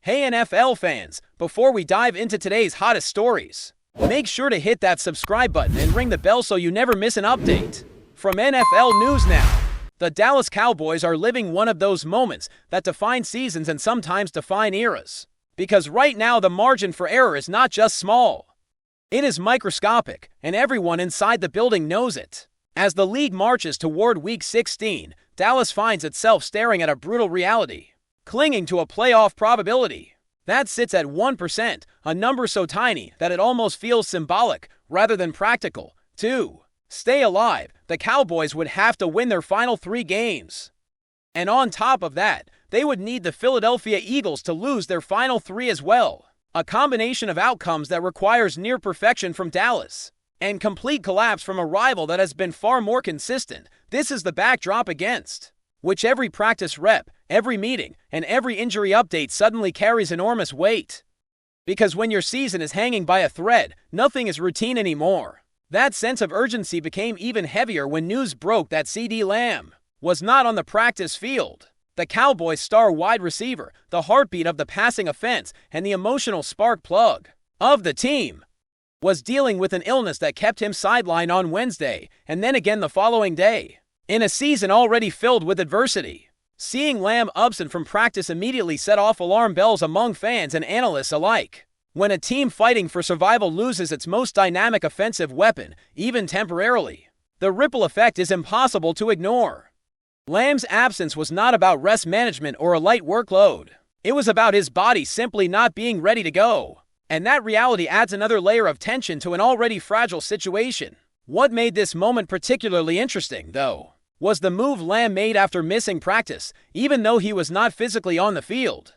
Hey NFL fans, before we dive into today's hottest stories, make sure to hit that subscribe button and ring the bell so you never miss an update. From NFL News Now, the Dallas Cowboys are living one of those moments that define seasons and sometimes define eras. Because right now the margin for error is not just small. It is microscopic, and everyone inside the building knows it. As the league marches toward Week 16, Dallas finds itself staring at a brutal reality. Clinging to a playoff probability that sits at 1%, a number so tiny that it almost feels symbolic rather than practical. To stay alive, the Cowboys would have to win their final 3 games. And on top of that, they would need the Philadelphia Eagles to lose their final 3 as well. A combination of outcomes that requires near perfection from Dallas and complete collapse from a rival that has been far more consistent. This is the backdrop against which every practice rep, every meeting, and every injury update suddenly carries enormous weight. Because when your season is hanging by a thread, nothing is routine anymore. That sense of urgency became even heavier when news broke that CeeDee Lamb was not on the practice field. The Cowboys' star wide receiver, the heartbeat of the passing offense, and the emotional spark plug of the team, was dealing with an illness that kept him sidelined on Wednesday, and then again the following day. In a season already filled with adversity, seeing Lamb absent from practice immediately set off alarm bells among fans and analysts alike. When a team fighting for survival loses its most dynamic offensive weapon, even temporarily, the ripple effect is impossible to ignore. Lamb's absence was not about rest management or a light workload. It was about his body simply not being ready to go. And that reality adds another layer of tension to an already fragile situation. What made this moment particularly interesting, though, was the move Lamb made after missing practice. Even though he was not physically on the field,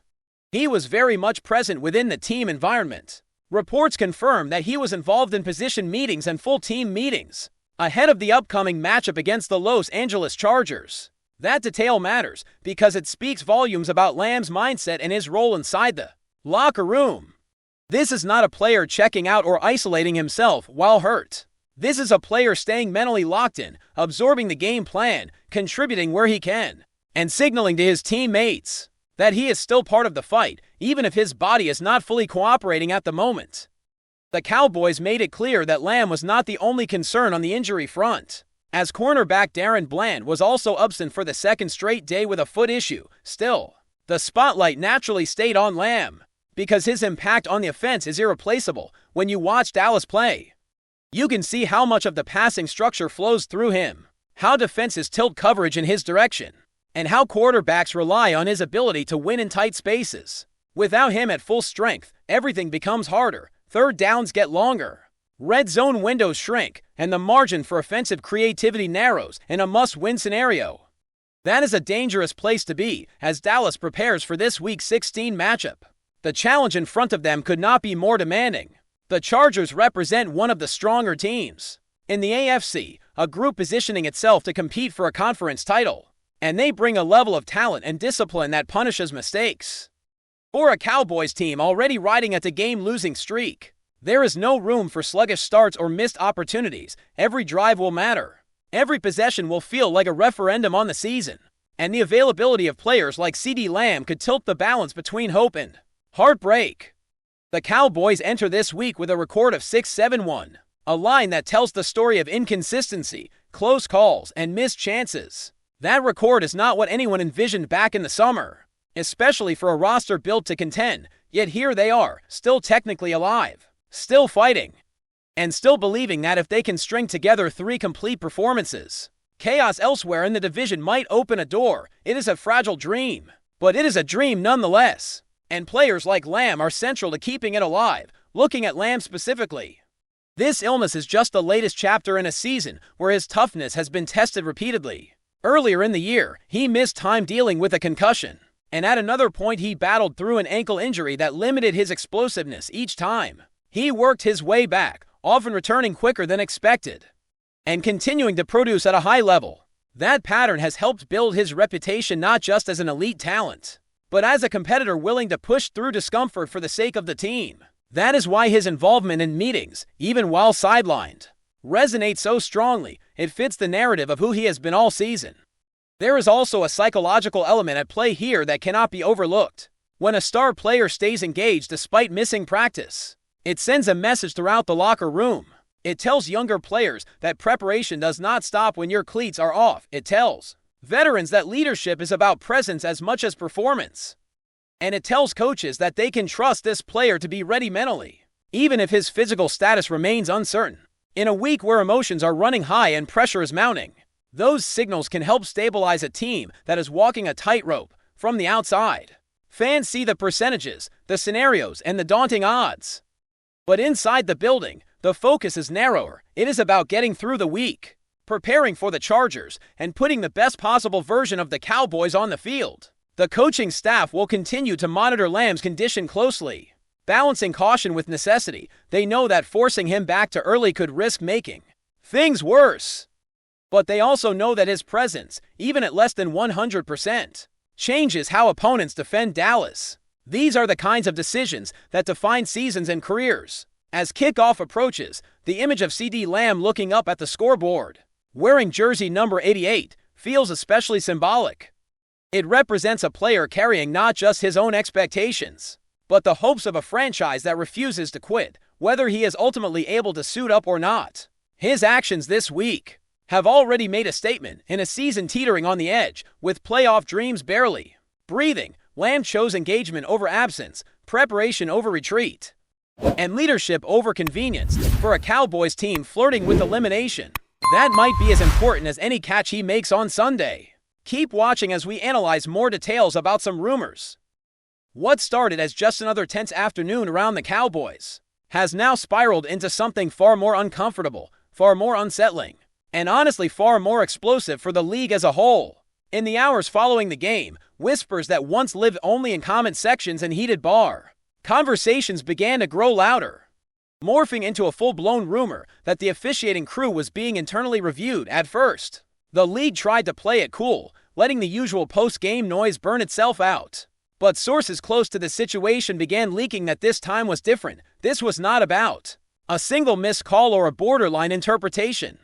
he was very much present within the team environment. Reports confirm that he was involved in position meetings and full team meetings ahead of the upcoming matchup against the Los Angeles Chargers. That detail matters because it speaks volumes about Lamb's mindset and his role inside the locker room. This is not a player checking out or isolating himself while hurt. This is a player staying mentally locked in, absorbing the game plan, contributing where he can, and signaling to his teammates that he is still part of the fight, even if his body is not fully cooperating at the moment. The Cowboys made it clear that Lamb was not the only concern on the injury front, as cornerback Darren Bland was also absent for the second straight day with a foot issue. Still, the spotlight naturally stayed on Lamb, because his impact on the offense is irreplaceable. When you watch Dallas play, you can see how much of the passing structure flows through him, how defenses tilt coverage in his direction, and how quarterbacks rely on his ability to win in tight spaces. Without him at full strength, everything becomes harder. Third downs get longer, red zone windows shrink, and the margin for offensive creativity narrows in a must-win scenario. That is a dangerous place to be as Dallas prepares for this Week 16 matchup. The challenge in front of them could not be more demanding. The Chargers represent one of the stronger teams in the AFC, a group positioning itself to compete for a conference title, and they bring a level of talent and discipline that punishes mistakes. For a Cowboys team already riding at the game-losing streak, there is no room for sluggish starts or missed opportunities. Every drive will matter. Every possession will feel like a referendum on the season, and the availability of players like CeeDee Lamb could tilt the balance between hope and heartbreak. The Cowboys enter this week with a record of 6-7-1, a line that tells the story of inconsistency, close calls, and missed chances. That record is not what anyone envisioned back in the summer, especially for a roster built to contend. Yet here they are, still technically alive, still fighting, and still believing that if they can string together 3 complete performances, chaos elsewhere in the division might open a door. It is a fragile dream, but it is a dream nonetheless. And players like Lamb are central to keeping it alive. Looking at Lamb specifically, this illness is just the latest chapter in a season where his toughness has been tested repeatedly. Earlier in the year, he missed time dealing with a concussion, and at another point he battled through an ankle injury that limited his explosiveness each time. He worked his way back, often returning quicker than expected, and continuing to produce at a high level. That pattern has helped build his reputation not just as an elite talent, but as a competitor willing to push through discomfort for the sake of the team. That is why his involvement in meetings, even while sidelined, resonates so strongly. It fits the narrative of who he has been all season. There is also a psychological element at play here that cannot be overlooked. When a star player stays engaged despite missing practice, it sends a message throughout the locker room. It tells younger players that preparation does not stop when your cleats are off. It tells veterans that leadership is about presence as much as performance. And it tells coaches that they can trust this player to be ready mentally, even if his physical status remains uncertain. In a week where emotions are running high and pressure is mounting, those signals can help stabilize a team that is walking a tightrope from the outside. Fans see the percentages, the scenarios, and the daunting odds. But inside the building, the focus is narrower. It is about getting through the week, preparing for the Chargers, and putting the best possible version of the Cowboys on the field. The coaching staff will continue to monitor Lamb's condition closely. Balancing caution with necessity, they know that forcing him back to early could risk making things worse. But they also know that his presence, even at less than 100%, changes how opponents defend Dallas. These are the kinds of decisions that define seasons and careers. As kickoff approaches, the image of CeeDee Lamb looking up at the scoreboard, wearing jersey number 88, feels especially symbolic. It represents a player carrying not just his own expectations, but the hopes of a franchise that refuses to quit, whether he is ultimately able to suit up or not. His actions this week have already made a statement in a season teetering on the edge, with playoff dreams barely breathing. Lamb chose engagement over absence, preparation over retreat, and leadership over convenience. For a Cowboys team flirting with elimination, that might be as important as any catch he makes on Sunday. Keep watching as we analyze more details about some rumors. What started as just another tense afternoon around the Cowboys has now spiraled into something far more uncomfortable, far more unsettling, and honestly far more explosive for the league as a whole. In the hours following the game, whispers that once lived only in comment sections and heated bar conversations began to grow louder, morphing into a full-blown rumor that the officiating crew was being internally reviewed. At first, the league tried to play it cool, letting the usual post-game noise burn itself out. But sources close to the situation began leaking that this time was different. This was not about a single missed call or a borderline interpretation.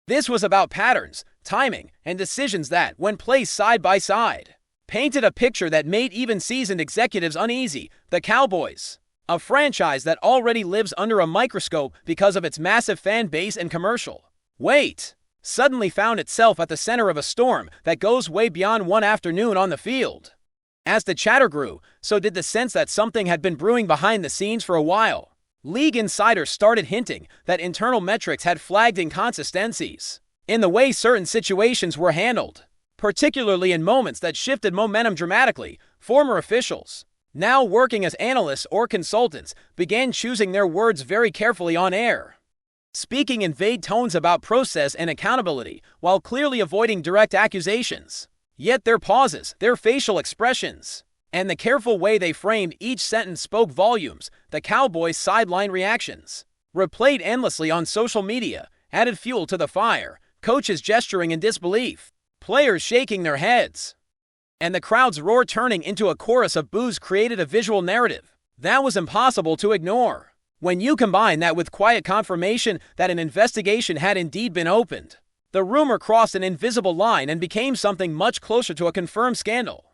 This was about patterns, timing, and decisions that, when placed side by side, painted a picture that made even seasoned executives uneasy. The Cowboys, a franchise that already lives under a microscope because of its massive fan base and commercial weight, suddenly found itself at the center of a storm that goes way beyond one afternoon on the field. As the chatter grew, so did the sense that something had been brewing behind the scenes for a while. League insiders started hinting that internal metrics had flagged inconsistencies in the way certain situations were handled, particularly in moments that shifted momentum dramatically. Former officials, now working as analysts or consultants, began choosing their words very carefully on air, speaking in vague tones about process and accountability while clearly avoiding direct accusations. Yet their pauses, their facial expressions, and the careful way they framed each sentence spoke volumes. The Cowboys' sideline reactions, replayed endlessly on social media, added fuel to the fire. Coaches gesturing in disbelief, players shaking their heads, and the crowd's roar turning into a chorus of boos created a visual narrative that was impossible to ignore. When you combine that with quiet confirmation that an investigation had indeed been opened, the rumor crossed an invisible line and became something much closer to a confirmed scandal.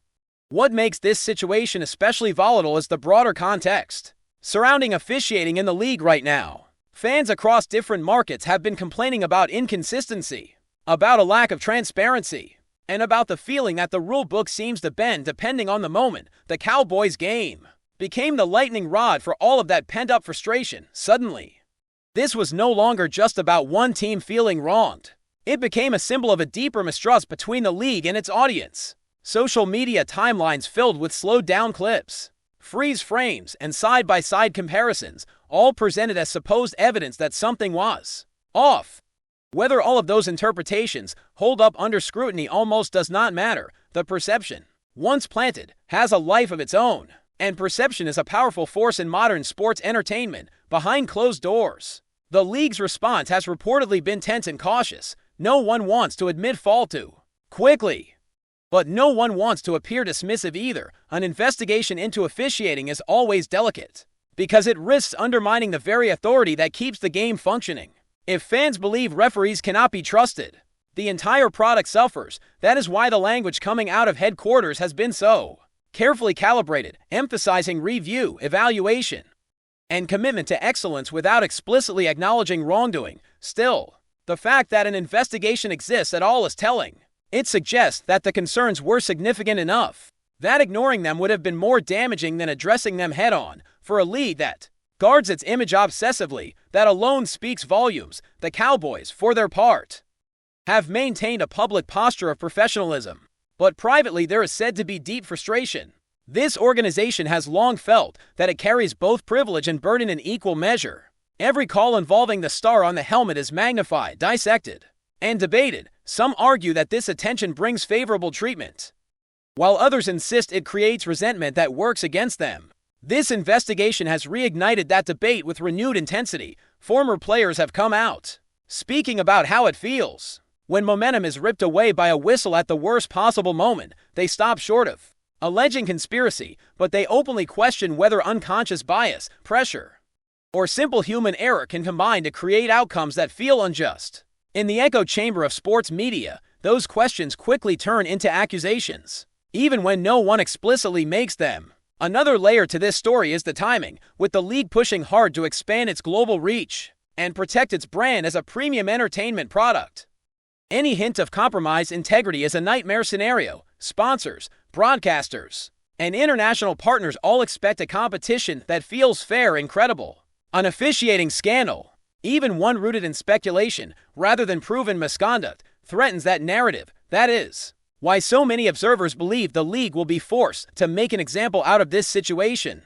What makes this situation especially volatile is the broader context surrounding officiating in the league right now. Fans across different markets have been complaining about inconsistency, about a lack of transparency, and about the feeling that the rule book seems to bend depending on the moment. The Cowboys game became the lightning rod for all of that pent-up frustration. Suddenly, this was no longer just about one team feeling wronged. It became a symbol of a deeper mistrust between the league and its audience. Social media timelines filled with slowed-down clips, freeze frames, and side-by-side comparisons, all presented as supposed evidence that something was off. Whether all of those interpretations hold up under scrutiny almost does not matter. The perception, once planted, has a life of its own, and perception is a powerful force in modern sports entertainment. Behind closed doors, the league's response has reportedly been tense and cautious. No one wants to admit fault too quickly, but no one wants to appear dismissive either. An investigation into officiating is always delicate, because it risks undermining the very authority that keeps the game functioning. If fans believe referees cannot be trusted, the entire product suffers. That is why the language coming out of headquarters has been so carefully calibrated, emphasizing review, evaluation, and commitment to excellence without explicitly acknowledging wrongdoing. Still, the fact that an investigation exists at all is telling. It suggests that the concerns were significant enough that ignoring them would have been more damaging than addressing them head-on. For a league that guards its image obsessively, that alone speaks volumes. The Cowboys, for their part, have maintained a public posture of professionalism, but privately there is said to be deep frustration. This organization has long felt that it carries both privilege and burden in equal measure. Every call involving the star on the helmet is magnified, dissected, and debated. Some argue that this attention brings favorable treatment, while others insist it creates resentment that works against them. This investigation has reignited that debate with renewed intensity. Former players have come out, speaking about how it feels when momentum is ripped away by a whistle at the worst possible moment. They stop short of alleging conspiracy, but they openly question whether unconscious bias, pressure, or simple human error can combine to create outcomes that feel unjust. In the echo chamber of sports media, those questions quickly turn into accusations, even when no one explicitly makes them. Another layer to this story is the timing, with the league pushing hard to expand its global reach and protect its brand as a premium entertainment product. Any hint of compromised integrity is a nightmare scenario. Sponsors, broadcasters, and international partners all expect a competition that feels fair and credible. An officiating scandal, even one rooted in speculation rather than proven misconduct, threatens that narrative. That is why so many observers believe the league will be forced to make an example out of this situation,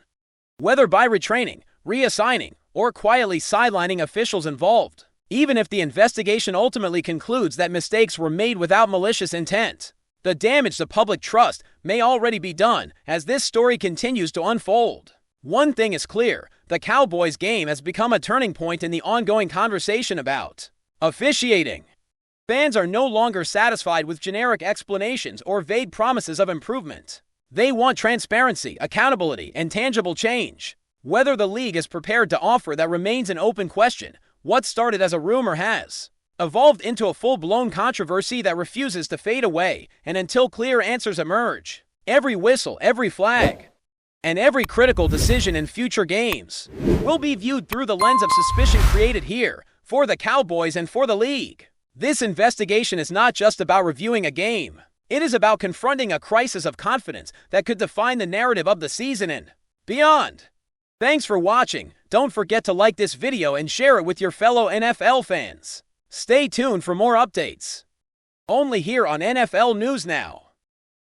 whether by retraining, reassigning, or quietly sidelining officials involved. Even if the investigation ultimately concludes that mistakes were made without malicious intent, the damage to public trust may already be done as this story continues to unfold. One thing is clear: the Cowboys game has become a turning point in the ongoing conversation about officiating. Fans are no longer satisfied with generic explanations or vague promises of improvement. They want transparency, accountability, and tangible change. Whether the league is prepared to offer that remains an open question. What started as a rumor has evolved into a full-blown controversy that refuses to fade away, and until clear answers emerge, every whistle, every flag, and every critical decision in future games will be viewed through the lens of suspicion created here for the Cowboys and for the league. This investigation is not just about reviewing a game. It is about confronting a crisis of confidence that could define the narrative of the season and beyond. Thanks for watching. Don't forget to like this video and share it with your fellow NFL fans. Stay tuned for more updates, only here on NFL News Now.